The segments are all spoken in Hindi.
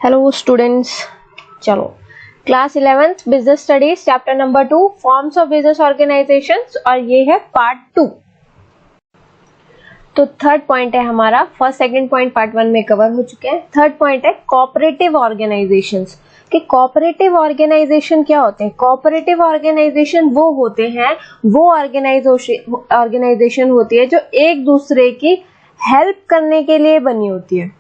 हेलो स्टूडेंट्स, चलो class 11th business studies chapter number 2 forms of business organisations और ये है पार्ट 2। तो थर्ड पॉइंट है हमारा, फर्स्ट सेकंड पॉइंट पार्ट 1 में कवर हो चुके हैं। थर्ड पॉइंट है कोऑपरेटिव ऑर्गेनाइजेशंस कि कोऑपरेटिव ऑर्गेनाइजेशन क्या होते हैं। कोऑपरेटिव ऑर्गेनाइजेशन वो होते हैं, वो ऑर्गेनाइजेशन होती है जो एक दूसरे की हेल्प करने के लिए बनी होती है,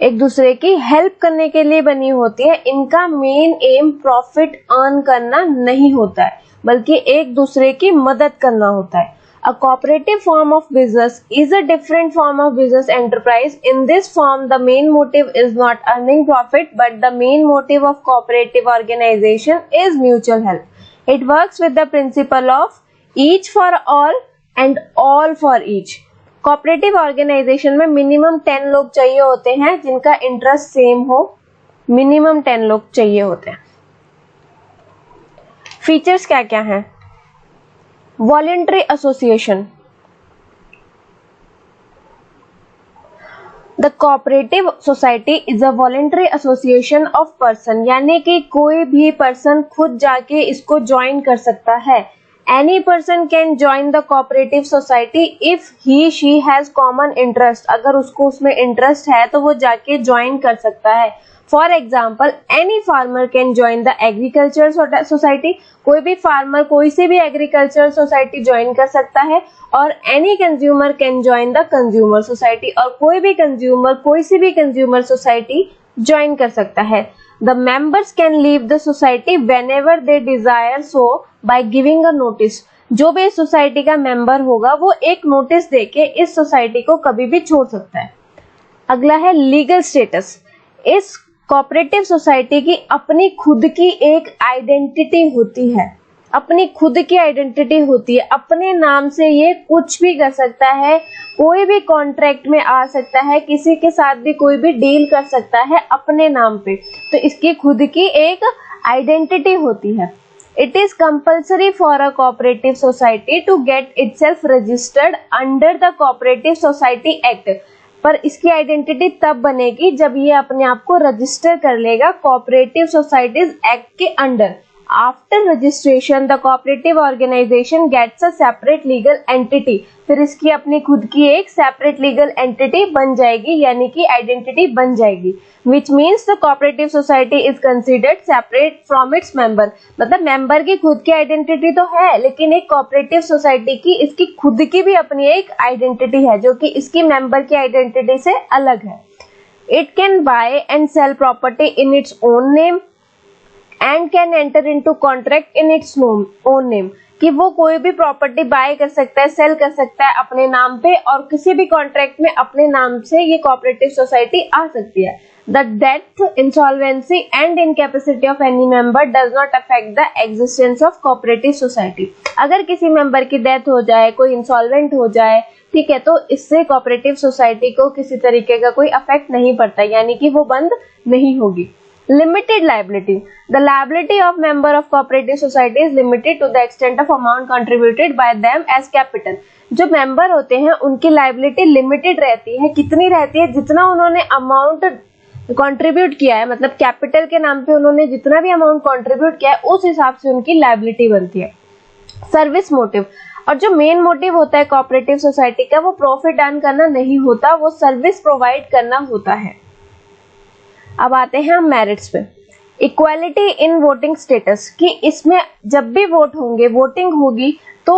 एक दूसरे की हेल्प करने के लिए बनी होती है। इनका मेन एम प्रॉफिट अर्न करना नहीं होता है, बल्कि एक दूसरे की मदद करना होता है। A cooperative form of business is a different form of business enterprise. In this form, the main motive is not earning profit, but the main motive of cooperative organization is mutual help. It works with the principle of each for all and all for each. Cooperative organisation में मिनिमम 10 लोग चाहिए होते हैं जिनका इंटरेस्ट सेम हो, मिनिमम 10 लोग चाहिए होते हैं। फीचर्स क्या क्या हैं? Voluntary association. The cooperative society is a voluntary association of person, यानी कि कोई भी पर्सन खुद जाके इसको ज्वाइन कर सकता है। Any person can join the cooperative society if she has common interest. अगर उसको उसमें इंटरेस्ट है तो वो जाके ज्वाइन कर सकता है। For example, any farmer can join the agriculture society. कोई भी फार्मर कोई सी भी एग्रीकल्चर सोसाइटी ज्वाइन कर सकता है। और any consumer can join the consumer society. और कोई भी कंज्यूमर कोई सी भी कंज्यूमर सोसाइटी ज्वाइन कर सकता है। The members can leave the society whenever they desire so by giving a notice. जो भी इस सोसाइटी का मेंबर होगा वो एक नोटिस देके इस सोसाइटी को कभी भी छोड़ सकता है। अगला है लीगल स्टेटस। इस कोऑपरेटिव सोसाइटी की अपनी खुद की एक आइडेंटिटी होती है, अपनी खुद की आइडेंटिटी होती है। अपने नाम से ये कुछ भी कर सकता है, कोई भी कॉन्ट्रैक्ट में आ सकता है, किसी के साथ भी कोई भी डील कर सकता है अपने नाम पे। तो इसकी खुद की एक आइडेंटिटी होती है। It is compulsory for a cooperative society to get itself registered under the cooperative society act. पर इसकी आइडेंटिटी तब बनेगी जब ये अपने आप को रजिस्टर कर लेगा कोऑपरेटिव सोसाइटीज एक्ट के under. After registration, the cooperative organization gets a separate legal entity. फिर इसकी अपनी खुद की एक separate legal entity बन जाएगी, यानी कि identity बन जाएगी। Which means the cooperative society is considered separate from its member. मतलब member की खुद की identity तो है, लेकिन एक cooperative society की इसकी खुद की भी अपनी एक identity है, जो कि इसकी member की identity से अलग है। It can buy and sell property in its own name and can enter into contract in its own name. कि वो कोई भी प्रॉपर्टी बाय कर सकता है, सेल कर सकता है अपने नाम पे, और किसी भी कॉन्ट्रैक्ट में अपने नाम से ये कोऑपरेटिव सोसाइटी आ सकती है। The death, insolvency and incapacity of any member does not affect the existence of cooperative society. अगर किसी मेंबर की डेथ हो जाए, कोई इंसॉल्वेंट हो जाए, ठीक है, तो इससे कोऑपरेटिव सोसाइटी को किसी तरीके का कोई अफेक्ट नहीं पड़ता, यानी कि वो बंद नहीं होगी। Limited liability. The liability of member of cooperative society is limited to the extent of amount contributed by them as capital. जो मेंबर होते हैं उनकी लाइबिलिटी लिमिटेड रहती है। कितनी रहती है? जितना उन्होंने अमाउंट कंट्रीब्यूट किया है, मतलब कैपिटल के नाम पे उन्होंने जितना भी अमाउंट कंट्रीब्यूट किया है उस हिसाब से उनकी लाइबिलिटी बनती है। सर्विस मोटिव, और जो मेन मोटिव होता है कोऑपरेटिव सोसाइटी का वो प्रॉफिट अर्न करना नहीं होता, वो सर्विस प्रोवाइड करना होता है। अब आते हैं हम मेरिट्स पे। इक्वालिटी इन वोटिंग स्टेटस, कि इसमें जब भी वोट होंगे, वोटिंग होगी, तो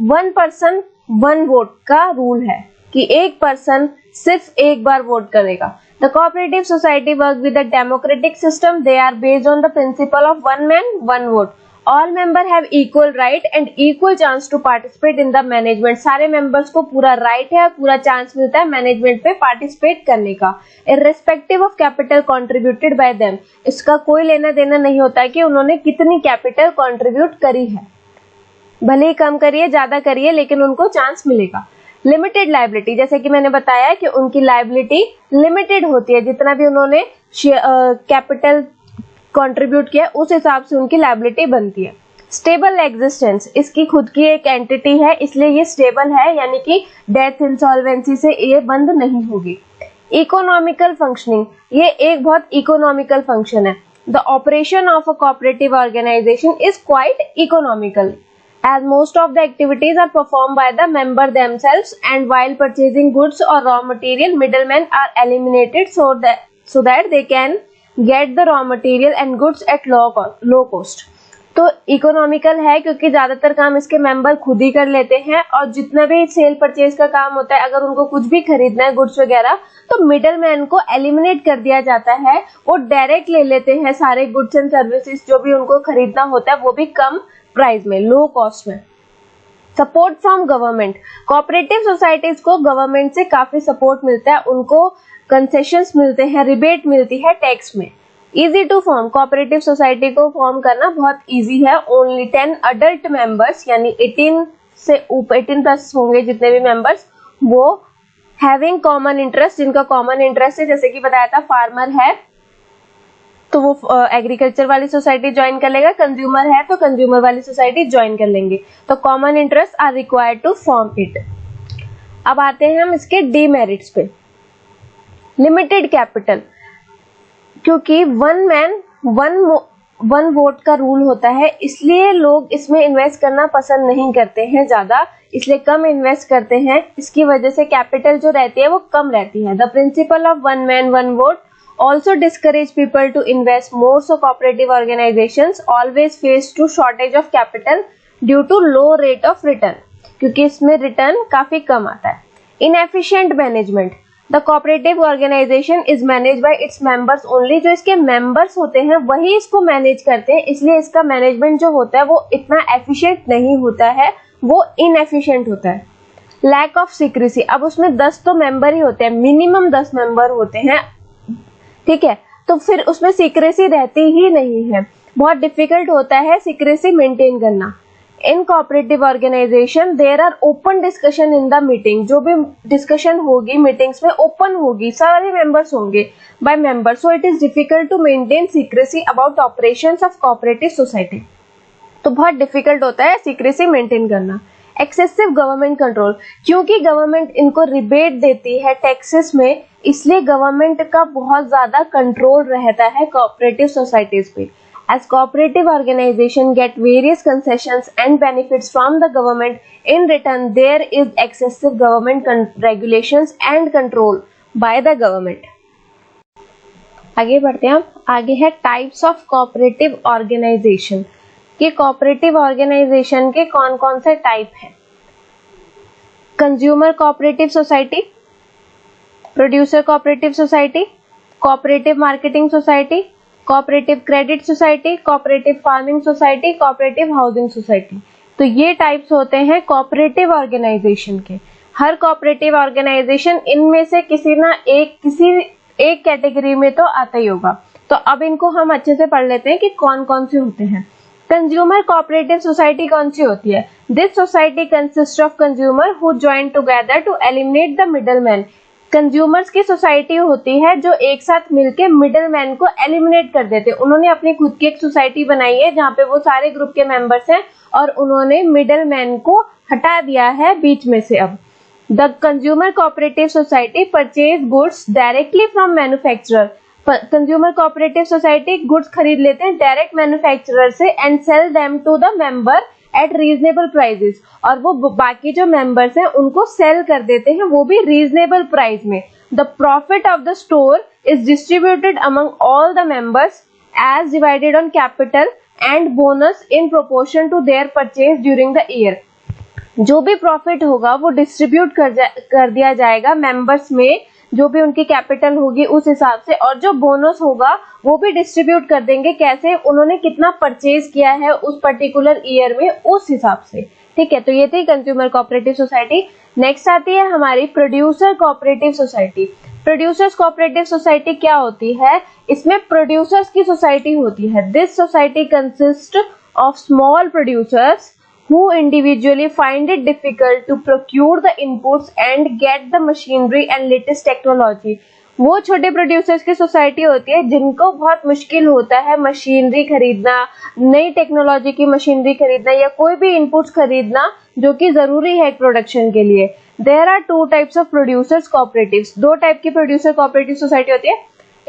1 पर्सन 1 वोट का रूल है कि एक पर्सन सिर्फ एक बार वोट करेगा। The cooperative society work with a democratic system. They are based on the principle of 1 man 1 vote. All members have equal right and equal chance to participate in the management. सारे members को पूरा right है, पूरा chance मिलता है मैनेजमेंट पे पार्टिसिपेट करने का। Irrespective of capital contributed by them. इसका कोई लेना देना नहीं होता है कि उन्होंने कितनी कैपिटल कंट्रीब्यूट करी है, भले ही कम करिए ज्यादा करिए, लेकिन उनको चांस मिलेगा। लिमिटेड लाइबिलिटी, जैसे कि मैंने बताया कि उनकी लाइबिलिटी लिमिटेड होती है, जितना भी उन्होंने कैपिटल कंट्रीब्यूट किया उस हिसाब से उनकी लायबिलिटी बनती है। स्टेबल एग्जिस्टेंस, इसकी खुद की एक एंटिटी है, इसलिए ये स्टेबल है, यानी कि डेथ इंसॉल्वेंसी से ये बंद नहीं होगी। इकोनॉमिकल फंक्शनिंग, ये एक बहुत इकोनॉमिकल फंक्शन है। The operation of a cooperative organisation is quite economical as most of the activities are performed by the member themselves, and while purchasing goods or raw material, middlemen are eliminated so that they can get the raw material and goods at low cost। तो इकोनॉमिकल है क्योंकि ज्यादातर काम इसके मेंबर खुद ही कर लेते हैं, और जितना भी सेल परचेज का काम होता है, अगर उनको कुछ भी खरीदना है गुड्स वगैरह, तो मिडल मैन को एलिमिनेट कर दिया जाता है। वो डायरेक्ट ले लेते हैं सारे गुड्स एंड सर्विसेज जो भी उनको खरीदना होता है, वो भी कम प्राइस में, लो कॉस्ट में। Support from government, cooperative societies को गवर्नमेंट से काफी सपोर्ट मिलता है, उनको कंसेशंस मिलते हैं, रिबेट मिलती है टैक्स में। Easy to form, cooperative society को फॉर्म करना बहुत इजी है। ओनली 10 अडल्ट मेंबर्स, यानी 18 से ऊपर 18 प्लस होंगे जितने भी मेंबर्स, वो हैविंग कॉमन इंटरेस्ट, जिनका कॉमन इंटरेस्ट है, जैसे कि बताया था फार्मर है तो वो एग्रीकल्चर वाली सोसाइटी ज्वाइन कर लेगा, कंज्यूमर है तो कंज्यूमर वाली सोसाइटी ज्वाइन कर लेंगे। तो common interest are required to form it. अब आते हैं हम इसके डीमेरिट्स पे। लिमिटेड कैपिटल, क्योंकि वन मैन वन वोट का रूल होता है, इसलिए लोग इसमें इन्वेस्ट करना पसंद नहीं करते हैं ज्यादा, इसलिए कम इन्वेस्ट करते हैं। इसकी वजह से कैपिटल जो रहती है वो कम रहती है। The principle of one man one vote also discourage people to invest more, so cooperative organizations always face to shortage of capital due to low rate of return, क्योंकि इसमें रिटर्न काफी कम आता है। Inefficient management, the cooperative organization is managed by its members only, जो इसके members होते हैं वही इसको मैनेज करते हैं, इसलिए इसका मैनेजमेंट जो होता है वो इतना एफिशिएंट नहीं होता है, वो इनएफिशिएंट होता है। लैक ऑफ सीक्रेसी, अब उसमें 10 तो मेंबर ही होते हैं, मिनिमम 10 मेंबर होते हैं, ठीक है, तो फिर उसमें सीक्रेसी रहती ही नहीं है, बहुत डिफिकल्ट होता है सीक्रेसी मेंटेन करना। In cooperative organisation there are open discussion in the meeting, जो भी डिस्कशन होगी मीटिंग्स में ओपन होगी, सारे मेंबर्स होंगे by member, so it is difficult to maintain secrecy about operations of cooperative society. तो बहुत डिफिकल्ट होता है सीक्रेसी मेंटेन करना। एक्सेसिव गवर्नमेंट कंट्रोल, क्योंकि गवर्नमेंट इनको रिबेट देती है टैक्सेस में, इसलिए गवर्नमेंट का बहुत ज्यादा कंट्रोल रहता है कोऑपरेटिव सोसाइटीज पे। As cooperative organization get various concessions and benefits from the government, in return there is excessive government regulations and control by the government। आगे बढ़ते हैं, आगे है टाइप्स ऑफ कोऑपरेटिव ऑर्गेनाइजेशन, कि कोऑपरेटिव ऑर्गेनाइजेशन के कौन कौन से टाइप हैं। Consumer cooperative society, producer cooperative society, cooperative marketing society, cooperative credit society, cooperative farming society, cooperative housing society. तो ये टाइप्स होते हैं कोऑपरेटिव ऑर्गेनाइजेशन के। हर कोऑपरेटिव ऑर्गेनाइजेशन इनमें से किसी एक कैटेगरी में तो आता ही होगा। तो अब इनको हम अच्छे से पढ़ लेते हैं कि कौन कौन से होते हैं। कंज्यूमर कोऑपरेटिव सोसाइटी कौन सी होती है? This society consist of consumer who join together to eliminate the middleman. Consumers की सोसाइटी होती है जो एक साथ मिलके मिडलमैन को एलिमिनेट कर देते हैं। उन्होंने अपनी खुद की एक सोसाइटी बनाई है जहाँ पे वो सारे ग्रुप के मेंबर्स हैं और उन्होंने मिडलमैन को हटा दिया है बीच में से। अब the consumer cooperative society purchase goods directly from manufacturer. Consumer cooperative society goods खरीद लेते हैं डायरेक्ट मैन्युफैक्चरर से and sell them to the member at reasonable prices, और वो बाकी जो मेंबर्स हैं उनको सेल कर देते हैं, वो भी रीजनेबल प्राइस में। The profit of the store is distributed among all the members as divided on capital and bonus in proportion to their purchase during the year. जो भी प्रॉफिट होगा वो डिस्ट्रीब्यूट कर दिया जाएगा मेंबर्स में, जो भी उनकी कैपिटल होगी उस हिसाब से, और जो बोनस होगा वो भी डिस्ट्रीब्यूट कर देंगे, कैसे, उन्होंने कितना परचेज किया है उस पर्टिकुलर ईयर में उस हिसाब से। ठीक है, तो ये थी कंज्यूमर कोऑपरेटिव सोसाइटी। नेक्स्ट आती है हमारी producer cooperative society. Producers cooperative society क्या होती है? इसमें प्रोड्यूसर्स की सोसाइटी होती है। This society consist of small producers who individually find it difficult to procure the inputs and get the machinery and latest technology। वो छोटे प्रोड्यूसर्स की सोसाइटी होती है जिनको बहुत मुश्किल होता है मशीनरी खरीदना, नई टेक्नोलॉजी की मशीनरी खरीदना या कोई भी इनपुट्स खरीदना जो कि जरूरी है प्रोडक्शन के लिए। There are two types of producers cooperatives, दो टाइप की प्रोड्यूसर कोऑपरेटिव सोसाइटी होती है।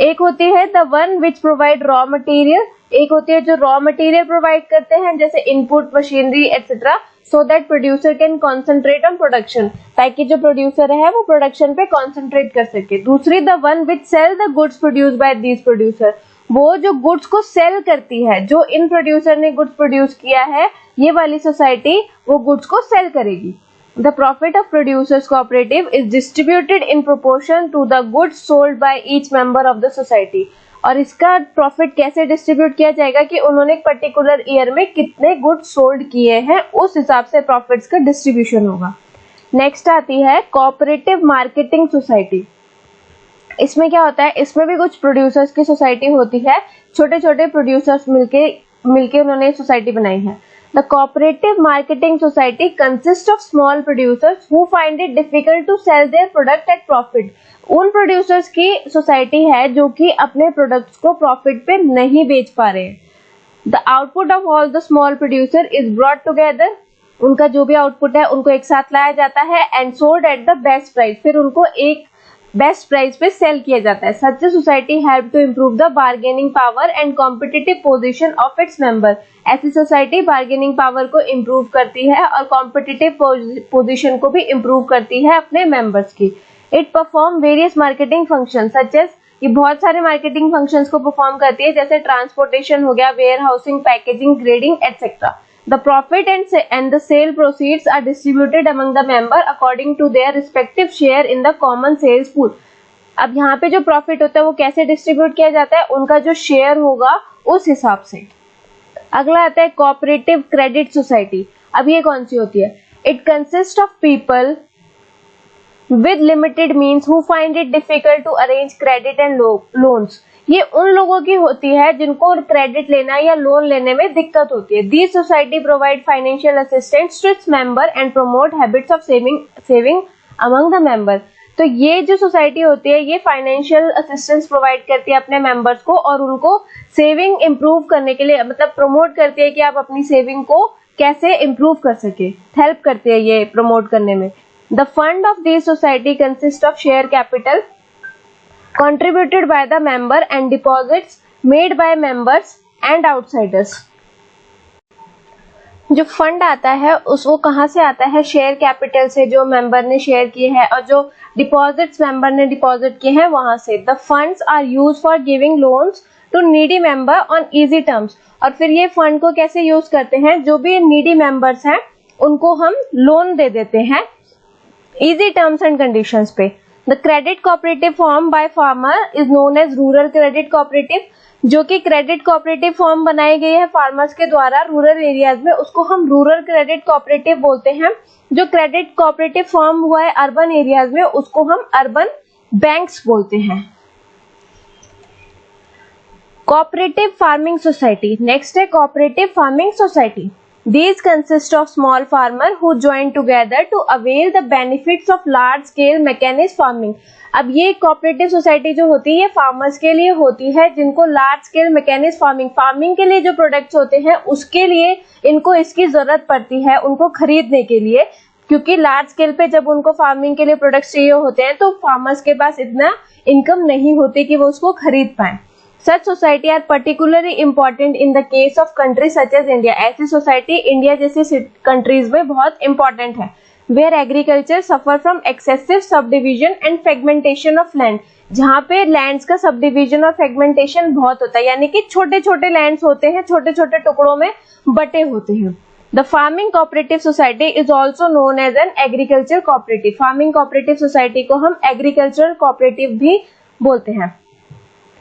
एक होती है the one which provide raw material, एक होती है जो रॉ मटेरियल प्रोवाइड करते हैं जैसे input, machinery etcetera, so that producer can concentrate on production, ताकि जो प्रोड्यूसर है वो प्रोडक्शन पे कॉन्सेंट्रेट कर सके। दूसरी the one which sell the goods produce by these producer, वो जो गुड्स को सेल करती है, जो इन प्रोड्यूसर ने गुड्स प्रोड्यूस किया है ये वाली सोसाइटी वो गुड्स को सेल करेगी। The profit of producers cooperative is distributed in proportion to the goods sold by each member of the society। और इसका प्रॉफिट कैसे डिस्ट्रीब्यूट किया जाएगा कि उन्होंने एक पर्टिकुलर ईयर में कितने गुड्स सोल्ड किए हैं उस हिसाब से प्रॉफिट्स का डिस्ट्रीब्यूशन होगा। नेक्स्ट आती है कोऑपरेटिव मार्केटिंग सोसाइटी। इसमें क्या होता है, इसमें भी कुछ प्रोड्यूसर्स की सोसाइटी होती है, छोटे छोटे प्रोड्यूसर्स मिलके उन्होंने सोसाइटी बनाई है। The cooperative marketing society consists of small producers who find it difficult to sell their product at profit। उन प्रोड्यूसर्स की सोसाइटी है जो कि अपने प्रोडक्ट्स को प्रॉफिट पे नहीं बेच पा रहे हैं। The output of all the small producer is brought together। उनका जो भी आउटपुट है उनको एक साथ लाया जाता है and sold at the best price। फिर उनको एक बेस्ट प्राइस पे सेल किया जाता है। Such society help to improve the bargaining power and competitive position of its member. ऐसी सोसाइटी बार्गेनिंग पावर को इम्प्रूव करती है और कॉम्पिटिटिव पोजीशन को भी इम्प्रूव करती है अपने मेंबर्स की। It perform various marketing function such as, ये बहुत सारे मार्केटिंग फंक्शंस को परफॉर्म करती है जैसे ट्रांसपोर्टेशन हो गया, warehousing, packaging, grading etcetera. The profit and the sale proceeds are distributed among the member according to their respective share in the common sales pool। अब यहाँ पे जो प्रॉफिट होता है वो कैसे डिस्ट्रीब्यूट किया जाता है, उनका जो शेयर होगा उस हिसाब से। अगला आता है कोऑपरेटिव क्रेडिट सोसाइटी। अब ये कौन सी होती है? It consist of people with limited means who find it difficult to arrange credit and loans। ये उन लोगों की होती है जिनको क्रेडिट लेना या लोन लेने में दिक्कत होती है। These society provide financial assistance to its member and promote habits of saving among the member। तो ये जो सोसाइटी होती है ये फाइनेंशियल असिस्टेंस प्रोवाइड करती है अपने मेंबर्स को और उनको सेविंग इम्प्रूव करने के लिए, मतलब प्रमोट करती है कि आप अपनी सेविंग को कैसे इम्प्रूव कर सके, हेल्प करती है ये प्रमोट करने में। The fund of this society consists of share capital contributed by the member and deposits made by members and outsiders। जो फंड आता है वो कहाँ से आता है? शेयर कैपिटल से, जो मेंबर ने शेयर किए हैं, और जो डिपॉजिट्स मेंबर ने डिपॉजिट किए हैं वहां से। The funds are use for giving loans to needy member on easy terms. और फिर ये फंड को कैसे यूज करते हैं? जो भी नीडी मेंबर्स हैं उनको हम लोन दे देते हैं इजी टर्म्स एंड कंडीशंस पे। The credit cooperative form by farmer is known as rural credit cooperative. जो कि क्रेडिट कोऑपरेटिव फॉर्म बनाई गई है फार्मर्स के द्वारा रूरल एरियाज में, उसको हम रूरल क्रेडिट कोऑपरेटिव बोलते हैं। जो क्रेडिट कोऑपरेटिव फॉर्म हुआ है अर्बन एरियाज में उसको हम अर्बन बैंक्स बोलते हैं। Cooperative farming society. नेक्स्ट है cooperative farming society. These consist of small farmers who join together to avail the benefits of large scale mechanized farming। अब ये कोऑपरेटिव सोसाइटी जो होती है ये फार्मर्स के लिए होती है जिनको लार्ज स्केल मैकेनिज्ड फार्मिंग के लिए जो प्रोडक्ट्स होते हैं उसके लिए इनको इसकी जरूरत पड़ती है उनको खरीदने के लिए, क्योंकि लार्ज स्केल पे जब उनको फार्मिंग के लिए प्रोडक्ट्स चाहिए होते हैं तो फार्मर्स के पास इतना इनकम नहीं होती कि वो उसको खरीद पाए। Such society are particularly important in the case of countries such as India। ऐसी सोसाइटी इंडिया जैसी कंट्रीज में बहुत इंपॉर्टेंट है। Where agriculture suffer from excessive subdivision and fragmentation of land। जहाँ पे लैंड्स का सबडिविजन और फ्रेगमेंटेशन बहुत होता है, यानी कि छोटे छोटे लैंड्स होते हैं, छोटे छोटे टुकड़ों में बटे होते हैं। The farming cooperative society is also known as an agriculture cooperative। Farming cooperative society को हम एग्रीकल्चरल कोऑपरेटिव भी बोलते हैं।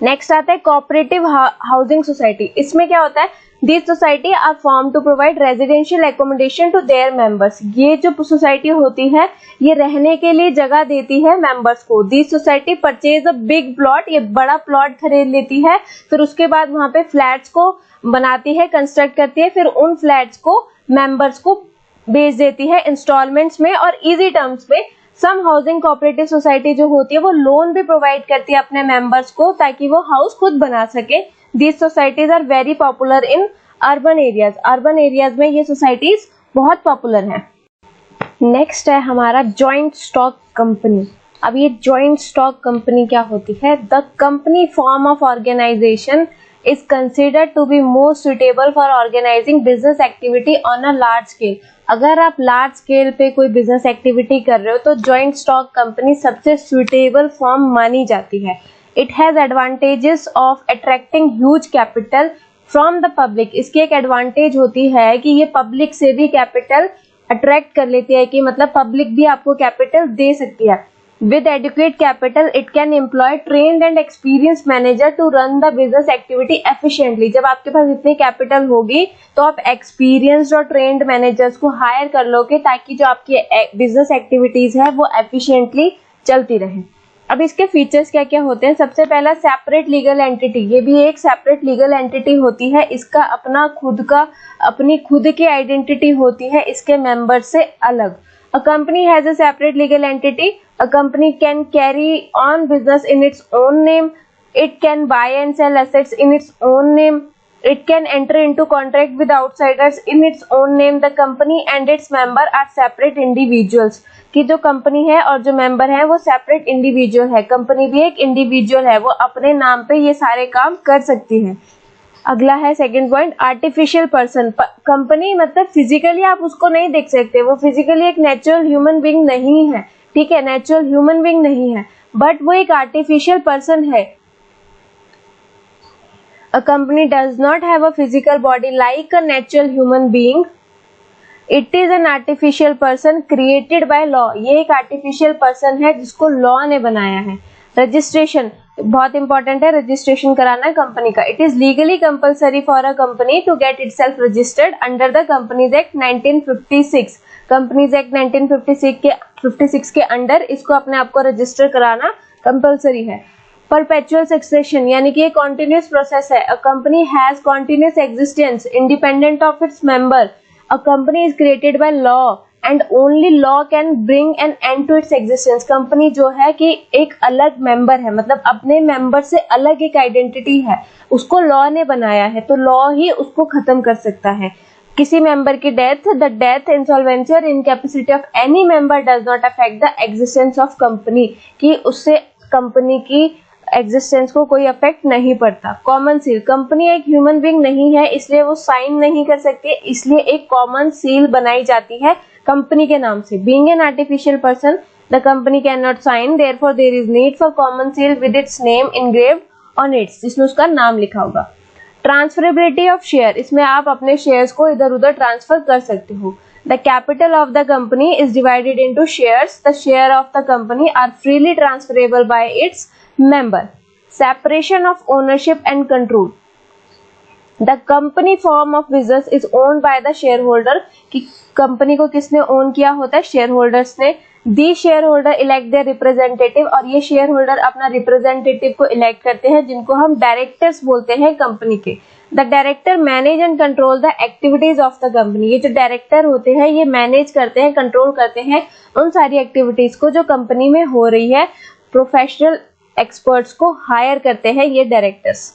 नेक्स्ट आता है कोऑपरेटिव हाउसिंग सोसाइटी। इसमें क्या होता है? This society are form to provide residential accommodation to their members. ये जो सोसाइटी होती है ये रहने के लिए जगह देती है मेंबर्स को। This society purchase a big plot, ये बड़ा प्लॉट खरीद लेती है, फिर उसके बाद वहां पे फ्लैट्स को बनाती है, कंस्ट्रक्ट करती है, फिर उन फ्लैट्स को मेंबर्स को बेच देती है इंस्टॉलमेंट्स में और इजी टर्म्स पे। सम हाउसिंग कोऑपरेटिव सोसाइटी जो होती है वो लोन भी प्रोवाइड करती है अपने मेंबर्स को ताकि वो हाउस खुद बना सके। These societies are very popular in urban areas. Urban areas में ये सोसाइटीज बहुत पॉपुलर हैं। नेक्स्ट है हमारा जॉइंट स्टॉक कंपनी। अब ये जॉइंट स्टॉक कंपनी क्या होती है? The company form of organisation is considered to be more suitable for organising business activity on a large scale. अगर आप लार्ज स्केल पे कोई बिजनेस एक्टिविटी कर रहे हो तो जॉइंट स्टॉक कंपनी सबसे सुटेबल फॉर्म मानी जाती है। It has advantages of attracting huge capital from the public. इसकी एक एडवांटेज होती है कि ये पब्लिक से भी कैपिटल अट्रैक्ट कर लेती है, कि मतलब पब्लिक भी आपको कैपिटल दे सकती है। With adequate capital it can employ trained and experience manager to run the business activity efficiently. जब आपके पास इतनी कैपिटल होगी तो आप एक्सपीरियंस्ड और ट्रेन्ड मैनेजर्स को हायर कर लोगे ताकि जो आपकी बिजनेस एक्टिविटीज है वो एफिशिएंटली चलती रहे। अब इसके फीचर्स क्या क्या होते हैं? सबसे पहला सेपरेट लीगल एंटिटी। ये भी एक सेपरेट लीगल एंटिटी होती है, इसका अपनी खुद की आइडेंटिटी होती है इसके मेंबर से अलग। A company has a separate legal entity. A company can carry on business in its own name. It can buy and sell assets in its own name. It can enter into contract with outsiders in its own name. The company and its member are separate individuals. कि जो कंपनी है और जो मेंबर है वो सेपरेट इंडिविजुअल है। कंपनी भी एक इंडिविजुअल है, वो अपने नाम पे ये सारे काम कर सकती है। अगला है second point, artificial person. Company मतलब फिजिकली आप उसको नहीं देख सकते, वो फिजिकली एक नेचुरल ह्यूमन बीइंग नहीं है, ठीक है, नेचुरल ह्यूमन बीइंग नहीं है, बट वो एक आर्टिफिशियल पर्सन है। A company does not have a physical body like a natural human being. It is an artificial person created by law. ये एक artificial person है जिसको law ने बनाया है। Registration बहुत important है, registration कराना है कंपनी का। It is legally compulsory for a company to get itself registered under the Companies Act 1956. Companies Act 1956 के अंडर इसको अपने आप को रजिस्टर कराना कंपलसरी है। परपेचुअल सक्सेशन यानी कि ये कॉन्टिन्यूस प्रोसेस है। A company has continuous existence independent of its member. A company is created by law and only law can bring an end to its existence. Company जो है कि एक अलग मेंबर है, मतलब अपने मेंबर से अलग एक आइडेंटिटी है, उसको लॉ ने बनाया है, तो लॉ ही उसको खत्म कर सकता है। किसी मेंबर की डेथ, द डेथ, इंसॉल्वेंसी और incapacity of any member does not affect the existence of company, कि उससे कंपनी की एग्जिस्टेंस को कोई अफेक्ट नहीं पड़ता। कॉमन सील, कंपनी एक ह्यूमन बीइंग नहीं है इसलिए वो साइन नहीं कर सकती, इसलिए एक कॉमन सील बनाई जाती है कंपनी के नाम से। Being an artificial person the company can not sign, therefore there is need for common seal with its name engraved on its, जिसमें उसका नाम लिखा होगा। ट्रांसफरेबिलिटी ऑफ शेयर, इसमें आप अपने शेयर्स को इधर उधर ट्रांसफर कर सकते हो। The capital of the company is divided into shares. The share of the company are freely transferable by its member. Separation of ownership and control. The company form of business is owned by the shareholder. कि कंपनी को किसने ओन किया होता है? शेयर होल्डर्स ने। The share holder elect their representative, और ये शेयर होल्डर अपना रिप्रेजेंटेटिव को इलेक्ट करते हैं जिनको हम डायरेक्टर्स बोलते हैं कंपनी के। The director manage and control the activities of the company. ये जो डायरेक्टर होते हैं ये मैनेज करते हैं, कंट्रोल करते हैं उन सारी एक्टिविटीज को जो कंपनी में हो रही है। प्रोफेशनल एक्सपर्ट्स को हायर करते हैं ये डायरेक्टर्स।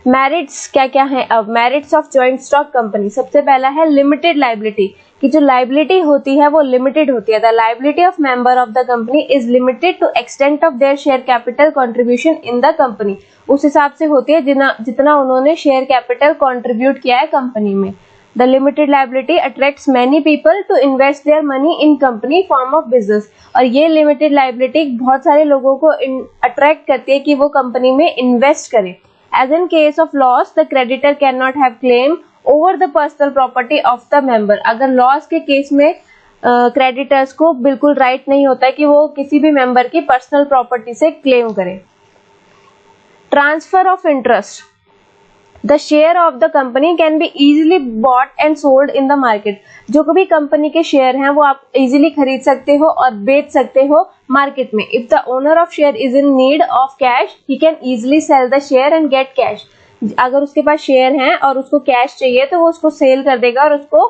मेरिट्स क्या क्या है? अब merits of joint stock company, सबसे पहला है लिमिटेड लाइबिलिटी, कि जो लाइबिलिटी होती है वो लिमिटेड होती है। The liability of member of the company is limited to extent of their share capital contribution in the company. उस हिसाब से होती है जितना उन्होंने शेयर कैपिटल कंट्रीब्यूट किया है कंपनी में। The limited liability attracts many people to invest their money in company form of business, और ये लिमिटेड लाइबिलिटी बहुत सारे लोगों को अट्रैक्ट करती है कि वो कंपनी में इन्वेस्ट करें। As in case of loss, the creditor cannot have claim over the personal property of the member. अगर लॉस के केस में क्रेडिटर्स को बिल्कुल राइट नहीं होता है कि वो किसी भी मेंबर की पर्सनल प्रॉपर्टी से क्लेम करें। Transfer of interest, the share of the company can be easily bought and sold in the market. जो कभी कंपनी के शेयर हैं वो आप इजिली खरीद सकते हो और बेच सकते हो मार्केट में। If the owner of share is in need of cash he can easily sell the share and get cash. अगर उसके पास शेयर हैं और उसको कैश चाहिए तो वो उसको सेल कर देगा और उसको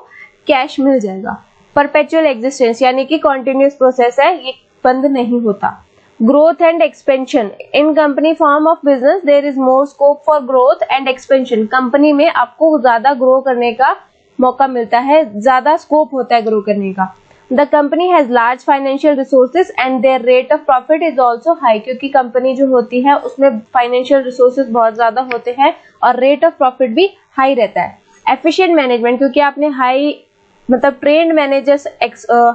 कैश मिल जाएगा। परपेचुअल एग्जिस्टेंस यानी कि कॉन्टिन्यूस प्रोसेस है, ये बंद नहीं होता। Growth and expansion, in company form of business there is more scope for growth and expansion. Company में आपको ज्यादा ग्रो करने का मौका मिलता है, ज्यादा स्कोप होता है ग्रो करने का। The company has large financial resources and there rate of profit is also high, क्योंकि कंपनी जो होती है उसमें फाइनेंशियल रिसोर्सेज बहुत ज्यादा होते हैं और रेट ऑफ प्रॉफिट भी हाई रहता है। एफिशिएंट मैनेजमेंट, क्योंकि आपने हाई मतलब ट्रेंड मैनेजर्स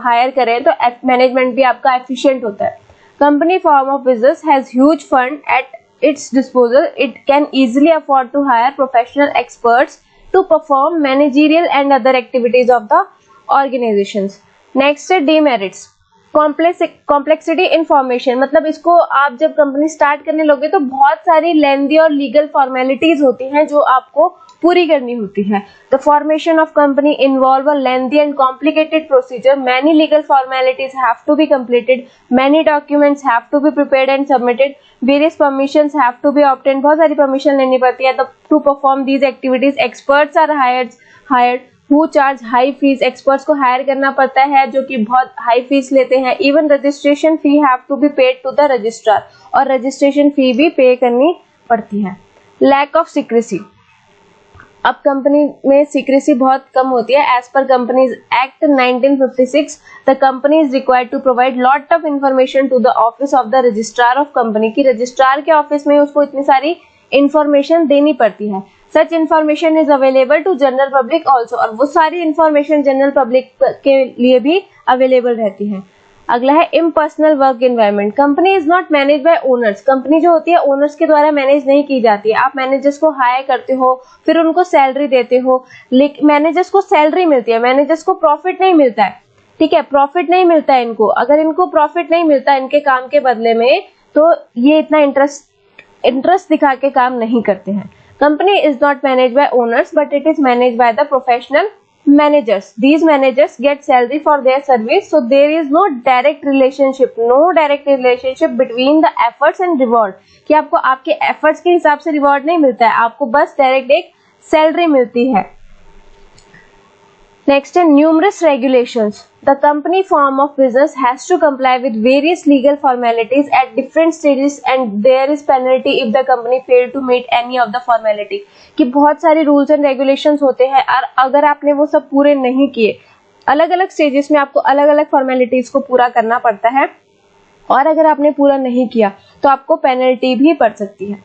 हायर करें तो मैनेजमेंट भी आपका एफिशिएंट होता है। Company form of business has huge fund eight its disposal. It can easily afford to hire professional experts to perform managerial and other activities of the organizations. Next है demerits. Complexity in formation, मतलब इसको आप जब कंपनी स्टार्ट करने लोगे तो बहुत सारी लेंदी और लीगल फॉर्मेलिटीज होती हैं जो आपको पूरी करनी होती है। The formation of company involve a lengthy and complicated procedure. Many legal formalities have to be completed. Many documents have to be prepared and submitted. Various permissions have to be obtained. बहुत सारी permission लेनी पड़ती है। To perform these activities, experts are hired who charge high fees. Experts को hire करना पड़ता है जो कि बहुत high fees लेते हैं। Even registration fee have to be paid to the registrar, और registration fee भी pay करनी पड़ती है। Lack of secrecy, अब कंपनी में सीक्रेसी बहुत कम होती है। As per companies act 1956 the company is required to provide lot of information to the office of the registrar of company, की रजिस्ट्रार के ऑफिस में उसको इतनी सारी इंफॉर्मेशन देनी पड़ती है। Such information is available to general public also, और वो सारी इंफॉर्मेशन जनरल पब्लिक के लिए भी अवेलेबल रहती है। अगला है impersonal work environment. Company is not manage by owners, company जो होती है ओनर्स के द्वारा मैनेज नहीं की जाती है। आप मैनेजर्स को हायर करते हो, फिर उनको सैलरी देते हो, लेकिन मैनेजर्स को सैलरी मिलती है, मैनेजर्स को प्रॉफिट नहीं मिलता है। ठीक है, प्रॉफिट नहीं मिलता है इनको। अगर इनको प्रॉफिट नहीं मिलता इनके काम के बदले में, तो ये इतना इंटरेस्ट दिखा के काम नहीं करते हैं। Company is not manage by owners but it is manage by the professional managers. These managers get salary for their service, so there is no direct relationship between the efforts and reward, कि आपको आपके efforts के हिसाब से reward नहीं मिलता है, आपको बस डायरेक्ट एक सैलरी मिलती है। Next है numerous regulations. The company form of business has to comply with various legal formalities at different stages and there is penalty if the company fail to meet any of the formality. कि बहुत सारे rules and regulations होते हैं और अगर आपने वो सब पूरे नहीं किए, अलग अलग स्टेजेस में आपको अलग अलग फॉर्मेलिटीज को पूरा करना पड़ता है, और अगर आपने पूरा नहीं किया तो आपको पेनल्टी भी पड़ सकती है।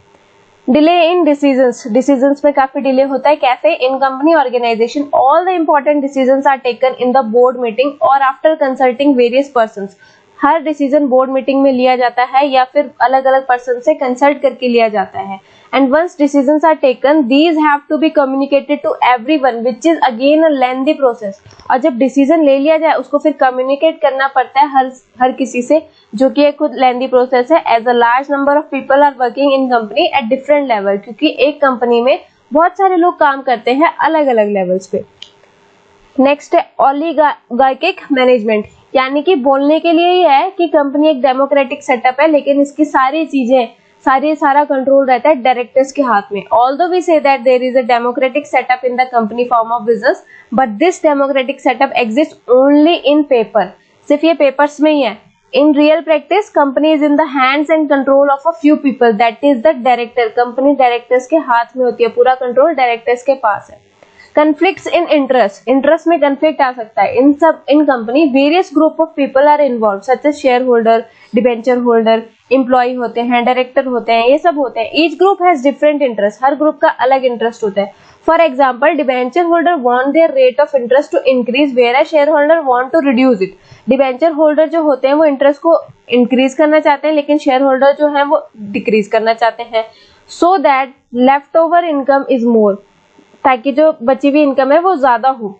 डिले इन डिसीजंस में काफी डिले होता है। कैसे? In company organisation all the important decisions are taken in the board meeting और आफ्टर कंसल्टिंग वेरियस पर्संस। हर डिसीजन बोर्ड मीटिंग में लिया जाता है या फिर अलग अलग पर्सन से कंसल्ट करके लिया जाता है। And once decisions are taken these have to be communicated to everyone which is again a lengthy process. और जब डिसीजन ले लिया जाए उसको फिर कम्युनिकेट करना पड़ता है हर किसी से, जो कि एक खुद लेंथी प्रोसेस है। As a large number of people are working in company at different level, क्योंकि एक कंपनी में बहुत सारे लोग काम करते हैं अलग अलग लेवल्स पे। नेक्स्ट है ओलिगार्किक मैनेजमेंट, यानी कि बोलने के लिए ही है कि कंपनी एक डेमोक्रेटिक सेटअप है, लेकिन इसकी सारी चीजें सारा कंट्रोल रहता है डायरेक्टर्स के हाथ में। Although we say that there is a democratic setup in the company form of business, but this democratic setup exist only in paper, सिर्फ ये पेपर्स में ही है। In real practice, company is in the hands and control of a few people, that is the director. Company directors के हाथ में होती है, पूरा कंट्रोल डायरेक्टर्स के पास है। Conflicts in interest में conflict आ सकता है। इन company various group of people are involved, such as shareholder, debenture holder, employee होते हैं, डायरेक्टर होते हैं, ये सब होते हैं। Each group has different interest, her group का अलग इंटरेस्ट होता है। For example, debenture holder want their rate of interest to increase, whereas shareholder want to reduce it. Debenture holder जो होते हैं वो इंटरेस्ट को इंक्रीज करना चाहते हैं, लेकिन शेयर होल्डर जो है वो डिक्रीज करना चाहते हैं। So that left over income is more, ताकि जो बची हुई इनकम है वो ज्यादा हो।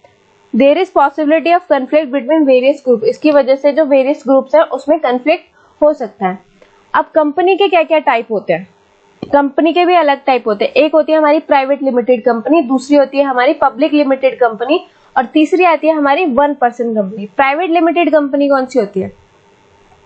There is possibility of conflict between various group, इसकी वजह से जो वेरियस ग्रुप्स हैं उसमें कंफ्लिक्ट हो सकता है। अब कंपनी के क्या क्या टाइप होते हैं? कंपनी के भी अलग टाइप होते हैं। एक होती है हमारी प्राइवेट लिमिटेड कंपनी, दूसरी होती है हमारी पब्लिक लिमिटेड कंपनी, और तीसरी आती है हमारी 1% कंपनी। प्राइवेट लिमिटेड कंपनी कौन सी होती है?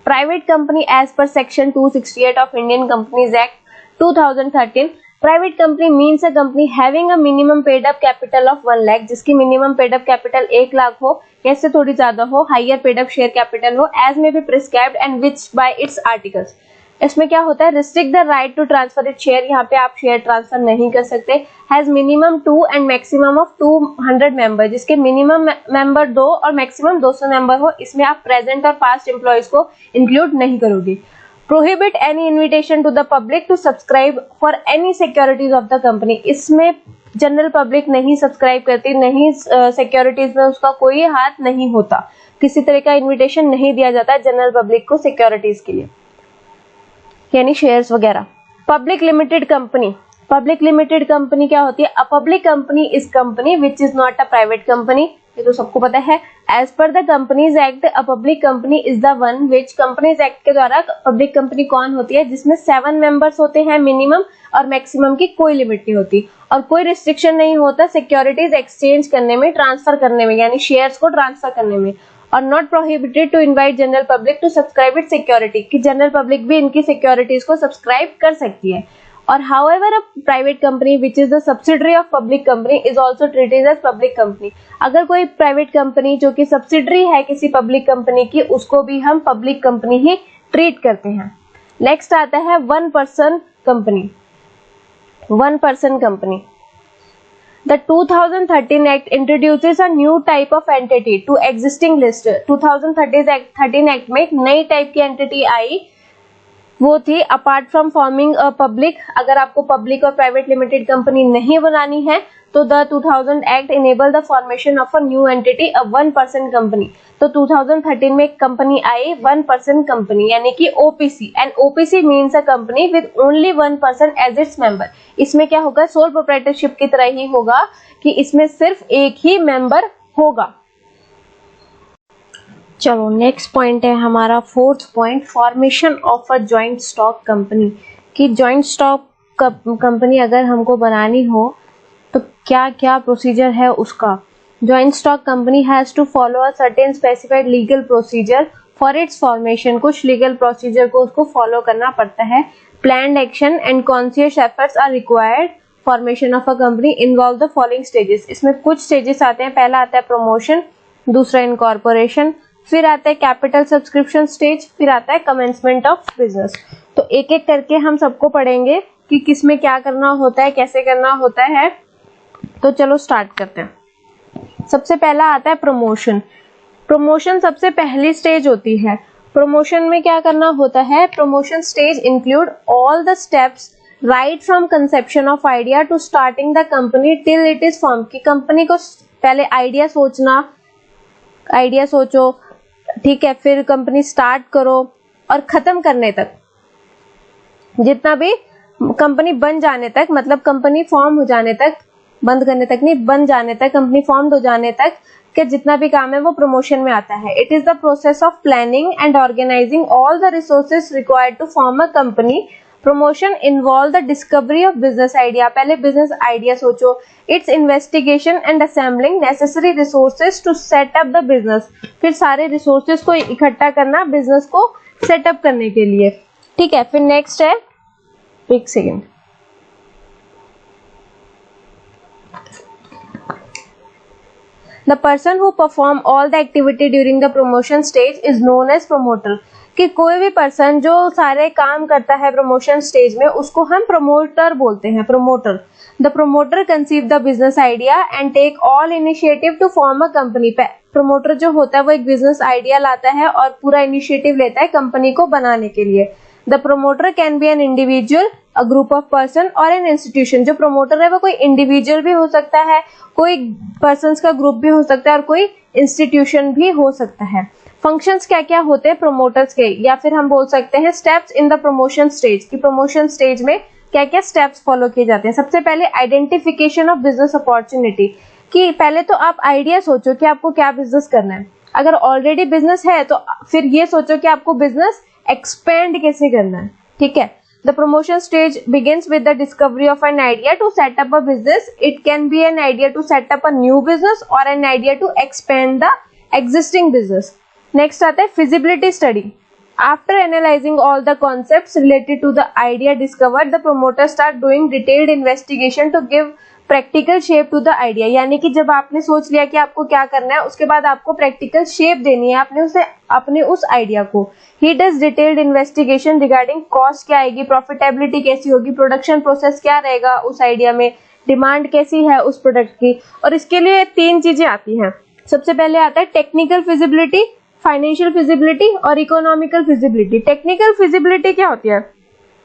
Private company as per section 268 of Indian companies act 2013, private company means a company having a minimum paid up capital of 1 lakh, जिसकी minimum paid up capital 1 lakh हो या इससे थोड़ी ज्यादा हो, higher paid up share capital हो, as may be prescribed and which by its articles. इसमें क्या होता है, restrict the right to transfer it share, यहाँ पे आप शेयर ट्रांसफर नहीं कर सकते। Has minimum 2 and maximum of 200 member, जिसके मिनिमम मेंबर 2 और मैक्सिमम 200 मेंबर हो। इसमें आप प्रेजेंट और पास्ट एम्प्लॉयज को इंक्लूड नहीं करोगे। Prohibit any invitation to the public to subscribe for any securities of the company, इसमें जनरल पब्लिक नहीं सब्सक्राइब करती, नहीं सिक्योरिटीज में उसका कोई हाथ नहीं होता, किसी तरह का इन्विटेशन नहीं दिया जाता जनरल पब्लिक को सिक्योरिटीज के लिए, यानी शेयर्स वगैरह। Public limited company, public limited company क्या होती है, a public company is company which is not a private company, ये तो सबको पता है। As per the companies act a public company is the one which, companies act के द्वारा पब्लिक कंपनी कौन होती है, जिसमें 7 मेंबर्स होते हैं मिनिमम और मैक्सिमम की कोई लिमिट नहीं होती और कोई रिस्ट्रिक्शन नहीं होता सिक्योरिटीज एक्सचेंज करने में, ट्रांसफर करने में, यानी शेयर्स को ट्रांसफर करने में। और not prohibited to invite general public to subscribe it security, कि जनरल पब्लिक भी इनकी सिक्योरिटीज को सब्सक्राइब कर सकती है। और however a private company which is the subsidiary of public company is also treated as public company, अगर कोई प्राइवेट कंपनी जो कि सब्सिडरी है किसी पब्लिक कंपनी की, उसको भी हम पब्लिक कंपनी ही ट्रीट करते हैं। नेक्स्ट आता है 1 person company. 1 person company, The 2013 Act introduces a new type of entity to existing list। 2013 Act में एक नई टाइप की एंटिटी आई, वो थी apart from forming a public, अगर आपको पब्लिक और प्राइवेट लिमिटेड कंपनी नहीं बनानी है तो the 2000 act enable the formation of a new entity, a 1 person company. तो 2013 में एक कंपनी आई 1 पर्सन कंपनी, यानी कि OPC, and OPC means a company with only 1 person as its member. इसमें क्या होगा, सोल प्रोप्राइटरशिप की तरह ही होगा कि इसमें सिर्फ एक ही मेंबर होगा। चलो नेक्स्ट पॉइंट है हमारा 4th point, formation of a joint stock company. कि जॉइंट स्टॉक कंपनी अगर हमको बनानी हो तो क्या क्या प्रोसीजर है उसका। Joint stock company has to follow a certain specified legal procedure for its formation, कुछ लीगल प्रोसीजर को उसको फॉलो करना पड़ता है। Planned action and conscious efforts are required formation of a company involve the following stages. इसमें कुछ स्टेजेस आते हैं, पहला आता है प्रमोशन, दूसरा इनकॉर्पोरेशन, फिर आता है कैपिटल सब्सक्रिप्शन स्टेज, फिर आता है कमेंसमेंट ऑफ बिजनेस। तो एक एक करके हम सबको पढ़ेंगे कि किसमें क्या करना होता है, कैसे करना होता है। तो चलो स्टार्ट करते हैं। सबसे पहला आता है प्रमोशन। प्रमोशन सबसे पहली स्टेज होती है। प्रमोशन में क्या करना होता है, promotion stage include all the steps right from conception of idea to starting the company till it is form. की कंपनी को पहले आइडिया सोचना, आइडिया सोचो, ठीक है, फिर कंपनी स्टार्ट करो और खत्म करने तक, जितना भी कंपनी बन जाने तक, मतलब कंपनी फॉर्म हो जाने तक, बंद करने तक नहीं, बन जाने तक, कंपनी फॉर्म हो जाने तक के जितना भी काम है वो प्रमोशन में आता है। It is the process of planning and organising all the resources required to form a company. Promotion involve the discovery of business idea, पहले बिजनेस आइडिया सोचो, its investigation and assembling necessary resources to set up the business, फिर सारे रिसोर्सेज को इकट्ठा करना बिजनेस को सेटअप करने के लिए, ठीक है। फिर नेक्स्ट है, एक second, the person who perform all the activity during the promotion stage is known as promoter. कि कोई भी पर्सन जो सारे काम करता है प्रमोशन स्टेज में उसको हम प्रमोटर बोलते हैं, promoter. The promoter conceive the business idea and take all initiative to form a company. Promoter जो होता है वो एक बिजनेस आइडिया लाता है और पूरा इनिशिएटिव लेता है कंपनी को बनाने के लिए। The promoter can be an individual, a group of person और एन इंस्टीट्यूशन। जो प्रमोटर है वो कोई इंडिविजुअल भी हो सकता है, कोई पर्सन्स का ग्रुप भी हो सकता है और कोई इंस्टीट्यूशन भी हो सकता है। फंक्शंस क्या क्या होते हैं प्रमोटर्स के, या फिर हम बोल सकते हैं steps in the promotion stage, कि प्रमोशन स्टेज में क्या क्या स्टेप्स फॉलो किए जाते हैं। सबसे पहले आइडेंटिफिकेशन ऑफ बिजनेस अपॉर्चुनिटी, कि पहले तो आप आइडिया सोचो कि आपको क्या बिजनेस करना है। अगर ऑलरेडी बिजनेस है तो फिर ये सोचो कि आपको बिजनेस एक्सपेंड कैसे करना है, ठीक है। The promotion stage begins with the discovery of an idea to set up a business. It can be an idea to set up a new business or an idea to expand the existing business. Next आता है feasibility study. After analyzing all the concepts related to the idea discovered, the promoter start doing detailed investigation to give practical shape to the idea. यानी कि जब आपने सोच लिया कि आपको क्या करना है, उसके बाद आपको practical shape देनी है अपने उस आइडिया को. He does detailed investigation regarding cost क्या आएगी, profitability कैसी होगी, production process क्या रहेगा उस आइडिया में, डिमांड कैसी है उस प्रोडक्ट की. और इसके लिए 3 चीजें आती हैं. सबसे पहले आता है टेक्निकल फिजिबिलिटी, फाइनेंशियल फिजिबिलिटी और इकोनॉमिकल फिजिबिलिटी. टेक्निकल फिजिबिलिटी क्या होती है?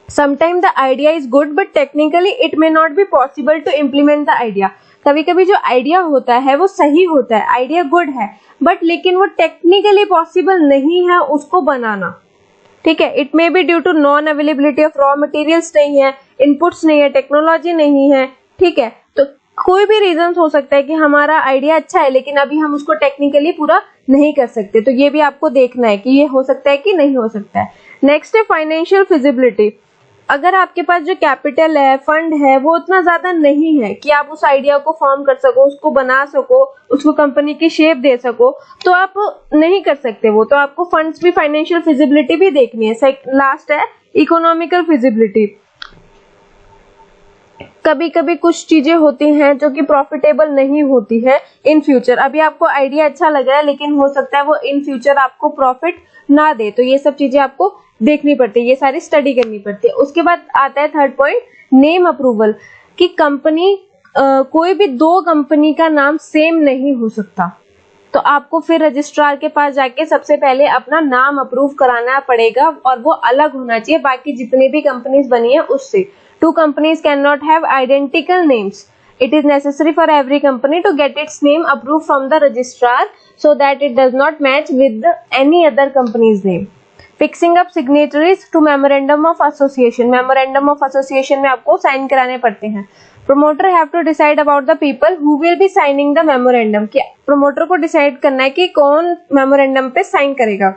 Sometime the idea is good but technically it may not be possible to implement the idea. कभी कभी जो आइडिया होता है वो सही होता है, आइडिया गुड है, बट लेकिन वो टेक्निकली पॉसिबल नहीं है उसको बनाना. ठीक है, it may be due to non availability of raw materials नहीं है, इनपुट्स नहीं है, टेक्नोलॉजी नहीं है. ठीक है, तो कोई भी रीजन हो सकता है कि हमारा आइडिया अच्छा है लेकिन अभी हम उसको टेक्निकली पूरा नहीं कर सकते. तो ये भी आपको देखना है कि ये हो सकता है कि नहीं हो सकता है. नेक्स्ट है फाइनेंशियल फिजिबिलिटी. अगर आपके पास जो कैपिटल है, फंड है, वो उतना ज्यादा नहीं है कि आप उस आइडिया को फॉर्म कर सको, उसको बना सको, उसको कंपनी की शेप दे सको, तो आप नहीं कर सकते वो. तो आपको फंड्स भी, फाइनेंशियल फिजिबिलिटी भी देखनी है. लास्ट है इकोनॉमिकल फिजिबिलिटी. कभी कभी कुछ चीजें होती हैं जो कि प्रॉफिटेबल नहीं होती है इन फ्यूचर. अभी आपको आइडिया अच्छा लग रहा है लेकिन हो सकता है वो इन फ्यूचर आपको प्रॉफिट ना दे. तो ये सब चीजें आपको देखनी पड़ती है, ये सारी स्टडी करनी पड़ती है. उसके बाद आता है थर्ड पॉइंट, नेम अप्रूवल. कि कंपनी कोई भी 2 कंपनी का नाम सेम नहीं हो सकता. तो आपको फिर रजिस्ट्रार के पास जाके सबसे पहले अपना नाम अप्रूव कराना पड़ेगा और वो अलग होना चाहिए बाकी जितनी भी कंपनीज बनी है उससे. 2 companies cannot have identical names. It is necessary for every company to get its name approved from the registrar so that it does not match with any other company's name. Fixing up signatories to memorandum of association. Memorandum of association में आपको साइन कराने पड़ते हैं. Promoter have to decide about the people who will be signing the memorandum. कि promoter को decide करना है कि कौन memorandum पे साइन करेगा.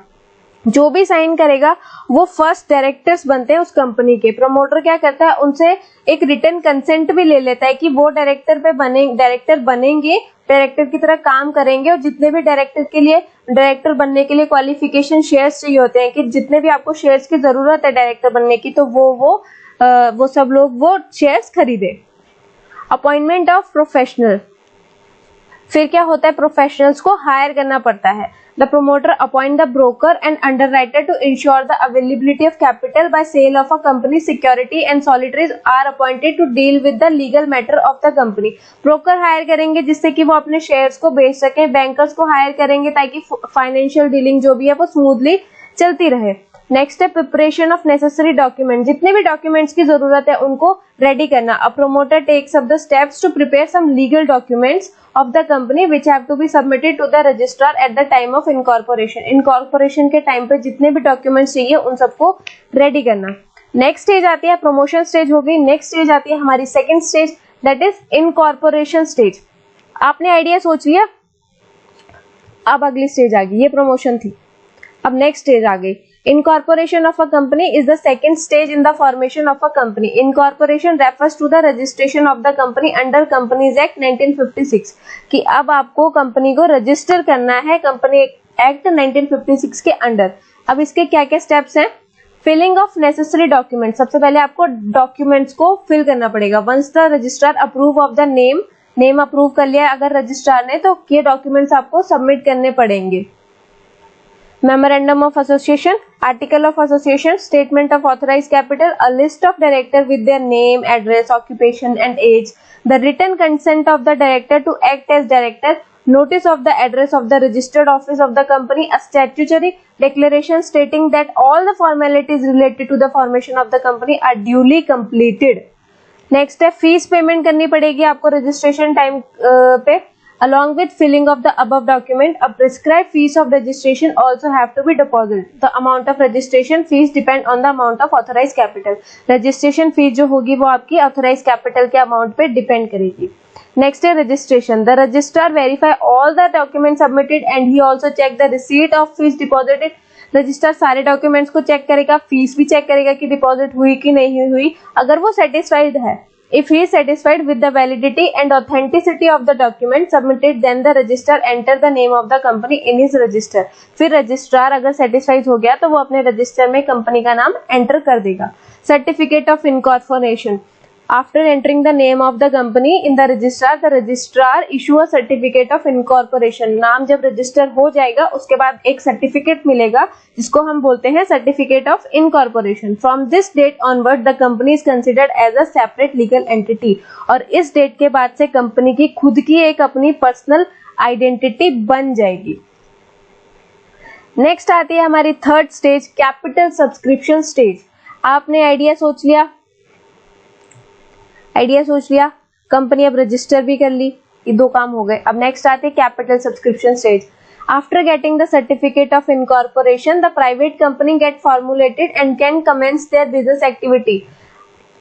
जो भी साइन करेगा वो फर्स्ट डायरेक्टर्स बनते हैं उस कंपनी के. प्रमोटर क्या करता है, उनसे एक रिटन कंसेंट भी ले लेता है कि वो डायरेक्टर बनेंगे, डायरेक्टर की तरह काम करेंगे. और जितने भी डायरेक्टर के लिए, डायरेक्टर बनने के लिए क्वालिफिकेशन शेयर्स चाहिए होते हैं कि जितने भी आपको शेयर्स की जरूरत है डायरेक्टर बनने की, तो वो सब लोग वो शेयर्स खरीदे. Appointment of professional. फिर क्या होता है, प्रोफेशनल्स को हायर करना पड़ता है. The promoter appoint the broker and underwriter to ensure the availability of capital by sale of a company's security, and solicitors are appointed to deal with the legal matter of the company. broker hire करेंगे जिससे कि वो अपने शेयर्स को बेच सकें. bankers को hire करेंगे ताकि फाइनेंशियल डीलिंग जो भी है वो स्मूथली चलती रहे. नेक्स्ट है प्रिपरेशन ऑफ नेसेसरी डॉक्यूमेंट. जितने भी डॉक्यूमेंट्स की जरूरत है उनको रेडी करना. A promoter takes up the steps to prepare some legal documents of the company which have to be submitted to the registrar at the time of incorporation. Incorporation के टाइम पे जितने भी डॉक्यूमेंट्स चाहिए उन सबको रेडी करना. नेक्स्ट स्टेज आती है, प्रमोशन स्टेज हो गई. नेक्स्ट स्टेज आती है हमारी second stage, that is incorporation stage. आपने आइडिया सोच लिया, अब अगली स्टेज आ गई, ये प्रमोशन थी. अब नेक्स्ट स्टेज आ गई. Incorporation of a company is the second stage in the formation of a company. Incorporation refers to the registration of the company under Companies Act 1956. कि अब आपको कंपनी को रजिस्टर करना है कंपनी एक्ट 1956 के अंडर. अब इसके क्या क्या स्टेप्स हैं? Filling of necessary document. सबसे पहले आपको डॉक्यूमेंट्स को फिल करना पड़ेगा. Once the registrar approve of the name approve कर लिया अगर रजिस्ट्रार ने, तो ये डॉक्यूमेंट्स आपको सबमिट करने पड़ेंगे. Memorandum of Association, Article of Association, Statement of Authorized Capital, a list of director with their name, address, occupation and age, the written consent of the director to act as director, notice of the address of the registered office of the company, a statutory declaration stating that all the formalities related to the formation of the company are duly completed. Next है फीस पेमेंट करनी पड़ेगी आपको रजिस्ट्रेशन टाइम पे. Along with filling of the above document, a prescribed fees of registration also have to be deposited. The amount of registration fees depend on the amount of authorized capital. Registration fees जो होगी वो आपकी authorized capital के amount पे depend करेगी. Next है registration. The registrar verify all the documents submitted and he also check the receipt of fees deposited. Registrar सारे डॉक्यूमेंट्स को चेक करेगा, फीस भी चेक करेगा कि डिपॉजिट हुई कि नहीं हुई. अगर वो सेटिस्फाइड है If he is satisfied with the validity and authenticity of the document submitted, then the registrar enter the name of the company in his register. फिर रजिस्ट्रार अगर सेटिस्फाइड हो गया तो वो अपने रजिस्टर में कंपनी का नाम एंटर कर देगा. Certificate of incorporation. After entering the name of the company in the registrar issue a certificate of incorporation. नाम जब रजिस्टर हो जाएगा उसके बाद एक सर्टिफिकेट मिलेगा जिसको हम बोलते हैं certificate of incorporation. From this date onward the company is considered as a separate legal entity. और इस डेट के बाद से कंपनी की खुद की एक अपनी पर्सनल आइडेंटिटी बन जाएगी. नेक्स्ट आती है हमारी third stage, capital subscription stage. आपने आइडिया सोच लिया, कंपनी अब रजिस्टर भी कर ली, ये दो काम हो गए. अब नेक्स्ट आते हैं capital subscription stage. After getting the certificate of incorporation the private company get formulated and can commence their business activity.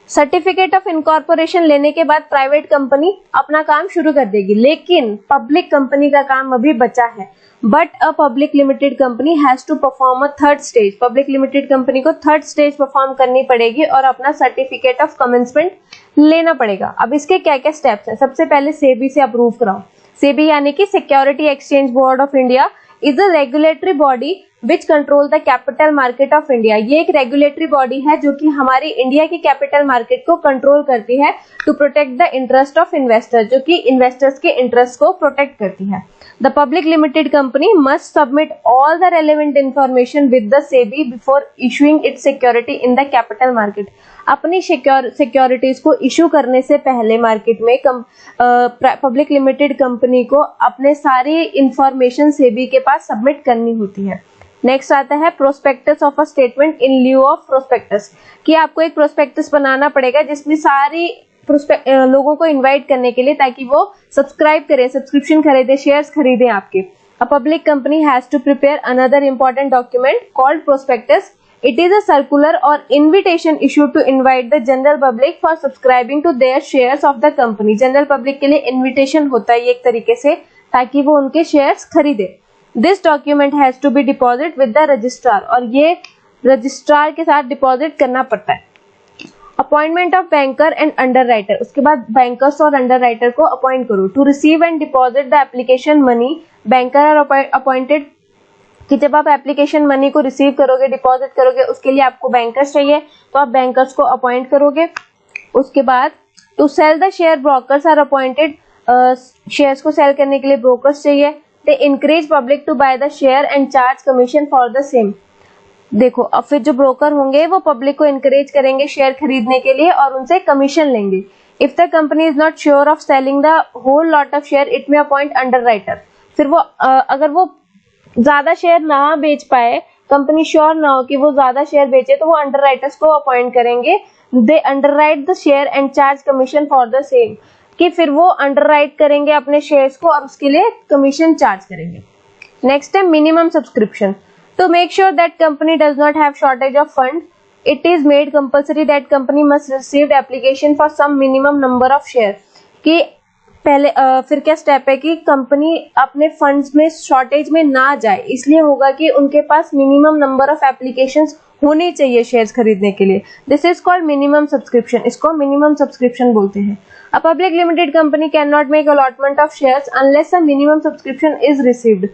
Certificate of incorporation लेने के बाद प्राइवेट कंपनी अपना काम शुरू कर देगी, लेकिन पब्लिक कंपनी का काम अभी बचा है. But a public limited company has to perform a third stage. Public limited company को थर्ड स्टेज परफॉर्म करनी पड़ेगी और अपना सर्टिफिकेट ऑफ कमेंसमेंट लेना पड़ेगा. अब इसके क्या क्या स्टेप्स हैं. सबसे पहले सेबी से अप्रूव कराओ. सेबी यानी कि security exchange board of India is a regulatory body which control the capital market of India. ये एक रेगुलेटरी बॉडी है जो कि हमारी इंडिया की कैपिटल मार्केट को कंट्रोल करती है to protect the interest of investor, जो कि इन्वेस्टर्स के इंटरेस्ट को प्रोटेक्ट करती है. The public limited company must submit all the relevant information with the SEBI before issuing its security in the capital market. अपनी सिक्योरिटीज को इशू करने से पहले मार्केट में पब्लिक लिमिटेड कंपनी को अपने सारी इंफॉर्मेशन सेबी के पास सबमिट करनी होती है. नेक्स्ट आता है prospectus of a statement in lieu of prospectus, कि आपको एक प्रोस्पेक्टस बनाना पड़ेगा जिसमें सारी लोगों को इनवाइट करने के लिए, ताकि वो सब्सक्राइब करें, सब्सक्रिप्शन खरीदे, शेयर्स खरीदें आपके. A public company has to prepare another important document called prospectus. It is a circular और invitation issue to invite the general public for subscribing to their shares of the company. General public के लिए इन्विटेशन होता है एक तरीके से, ताकि वो उनके शेयर्स खरीदे. This document has to be deposit with the registrar, और ये रजिस्ट्रार के साथ डिपॉजिट करना पड़ता है. Appointment of banker and underwriter. उसके बाद बैंकर्स और अंडरराइटर को अपॉइंट करो. To receive and deposit the application money, banker are appointed, कि जब आप एप्लीकेशन मनी को रिसीव करोगे, डिपॉजिट करोगे, उसके लिए आपको बैंकर्स चाहिए, तो आप बैंकर्स को अपॉइंट करोगे. उसके बाद to sell the share brokers are appointed, shares को सेल करने के लिए ब्रोकर्स चाहिए. They encourage public to buy the share and charge commission for the same. देखो, अब फिर जो ब्रोकर होंगे वो पब्लिक को इनकरेज करेंगे शेयर खरीदने के लिए और उनसे कमीशन लेंगे. If the company is not sure of selling the whole lot of share it may appoint underwriter. फिर वो अगर वो ज्यादा शेयर ना बेच पाए, कंपनी श्योर ना हो कि वो ज्यादा शेयर बेचे, तो वो अंडरराइटर्स को अपॉइंट करेंगे. They underwrite the share and charge commission for the same, कि फिर वो अंडरराइट करेंगे अपने शेयर्स को और उसके लिए कमीशन चार्ज करेंगे. नेक्स्ट है minimum subscription. To make sure that company does not have shortage of fund, it is made compulsory that company must receive application for some minimum number of share. कि पहले फिर क्या स्टेप है कि कंपनी अपने फंड्स में शॉर्टेज में ना जाए, इसलिए होगा कि उनके पास मिनिमम नंबर ऑफ एप्लीकेशंस होनी चाहिए शेयर्स खरीदने के लिए. This is called minimum subscription. इसको मिनिमम सब्सक्रिप्शन बोलते हैं. अ public limited company can not make allotment of shares unless a minimum subscription is received.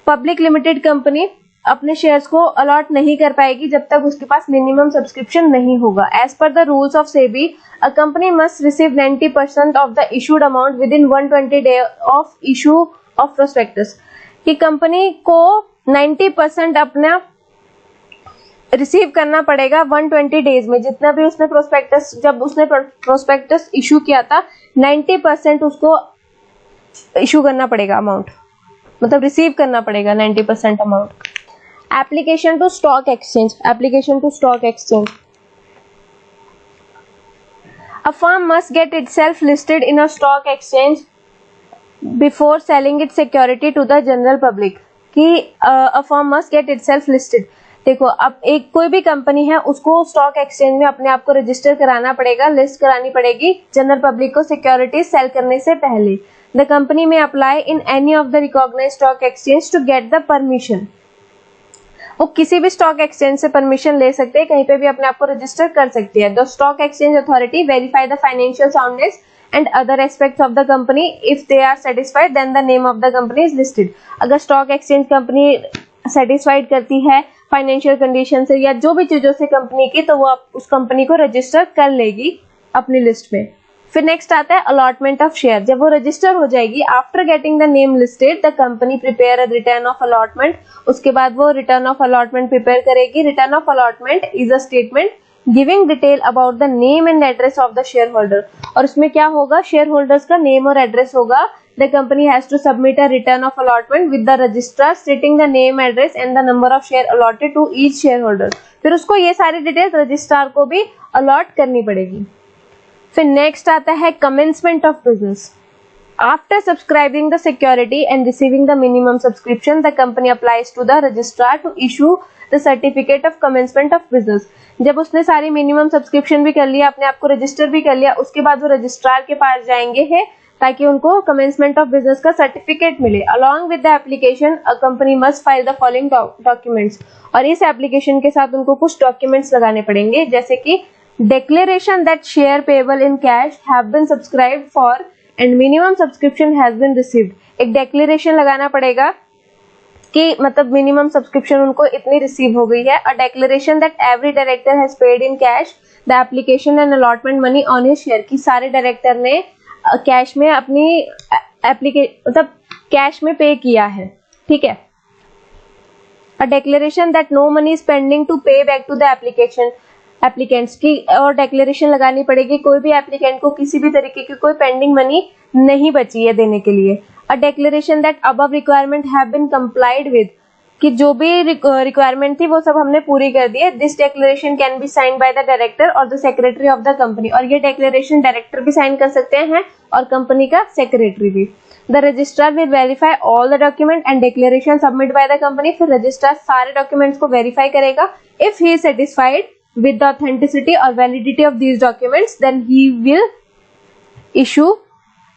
Public limited company अपने शेयर्स को अलॉट नहीं कर पाएगी जब तक उसके पास मिनिमम सब्सक्रिप्शन नहीं होगा. As per the rules of SEBI, a company must receive 90% of the issued amount within 120 day of issue of prospectus. कि कंपनी को 90% अपना रिसीव करना पड़ेगा 120 डेज में. जितना भी उसने प्रोस्पेक्टस, जब उसने प्रोस्पेक्टस इशू किया था, 90% उसको इशू करना पड़ेगा अमाउंट, मतलब रिसीव करना पड़ेगा 90% amount. Application to stock exchange. Application to stock exchange. A firm must get itself listed in a stock exchange before selling its security to the general public. कि a firm must get itself listed. देखो, अब एक कोई भी कंपनी है उसको स्टॉक एक्सचेंज में अपने आप को रजिस्टर कराना पड़ेगा, लिस्ट करानी पड़ेगी जनरल पब्लिक को सिक्योरिटीज सेल करने से पहले. The company may apply in any of the recognized stock exchange to get the permission. वो किसी भी स्टॉक एक्सचेंज से परमिशन ले सकते हैं, कहीं पे भी अपने आप को रजिस्टर कर सकती है। The stock exchange authority verify the financial soundness and other aspects of the company, if they are satisfied then the name of the company is listed. अगर स्टॉक एक्सचेंज कंपनी सेटिस्फाइड करती है फाइनेंशियल कंडीशन से या जो भी चीजों से कंपनी की, तो वो उस कंपनी को रजिस्टर कर लेगी अपनी लिस्ट में। फिर नेक्स्ट आता है अलॉटमेंट ऑफ शेयर। जब वो रजिस्टर हो जाएगी, after getting the name listed the company prepare a return of allotment. उसके बाद वो रिटर्न ऑफ अलॉटमेंट प्रिपेयर करेगी। Return of allotment is a statement giving detail about the name and address of the share holder. और उसमें क्या होगा, शेयर होल्डर्स का नेम और एड्रेस होगा। The company has to submit a return of allotment with the registrar stating the name, address and the number of share allotted to each shareholder। फिर उसको ये सारी डिटेल्स रजिस्ट्रार को भी अलॉट करनी पड़ेगी। फिर नेक्स्ट आता है commencement of business। After subscribing the security and receiving the minimum subscription, the company applies to the registrar to issue the certificate of commencement of business। जब उसने सारी मिनिमम सब्सक्रिप्शन भी कर लिया, अपने आप को रजिस्टर भी कर लिया, उसके बाद वो रजिस्ट्रार के पास जाएंगे है ताकि उनको कमेंसमेंट ऑफ बिजनेस का सर्टिफिकेट मिले। Along with the application a company must file the following documents. और इस एप्लीकेशन के साथ उनको कुछ डॉक्यूमेंट्स लगाने पड़ेंगे, जैसे कि declaration that share payable in cash have been subscribed for and minimum subscription has been received। एक declaration लगाना पड़ेगा कि मतलब मिनिमम सब्सक्रिप्शन उनको इतनी रिसीव हो गई है। अ declaration that every director has paid in cash the application and allotment money on his share, की सारे डायरेक्टर ने कैश में अपनी मतलब कैश में पे किया है, ठीक है। अ declaration that no money is pending to pay back to the applicants की, और डेक्लेरेशन लगानी पड़ेगी कोई भी एप्लीकेंट को किसी भी तरीके की कोई पेंडिंग मनी नहीं बची है देने के लिए। A declaration that above requirement have been complied with, कि जो भी रिक्वायरमेंट थी वो सब हमने पूरी कर दी है। This declaration can be sign by the director और the secretary of the company. और ये डेक्लेरेशन डायरेक्टर भी साइन कर सकते हैं और कंपनी का सेक्रेटरी भी। The registrar will verify all the document and declaration submit by the company. फिर रजिस्ट्रार सारे डॉक्यूमेंट्स को वेरीफाई करेगा। If he is satisfied with the authenticity or validity of these documents, then he will issue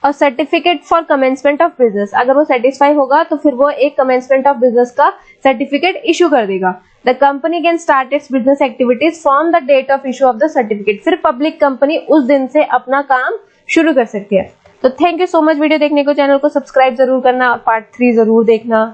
a certificate for commencement of business। अगर वो satisfy होगा तो फिर वो एक commencement of business का certificate issue कर देगा। The company can start its business activities from the date of issue of the certificate। फिर public company उस दिन से अपना काम शुरू कर सकती है। तो thank you so much video देखने को। चैनल को सब्सक्राइब जरूर करना और पार्ट 3 जरूर देखना।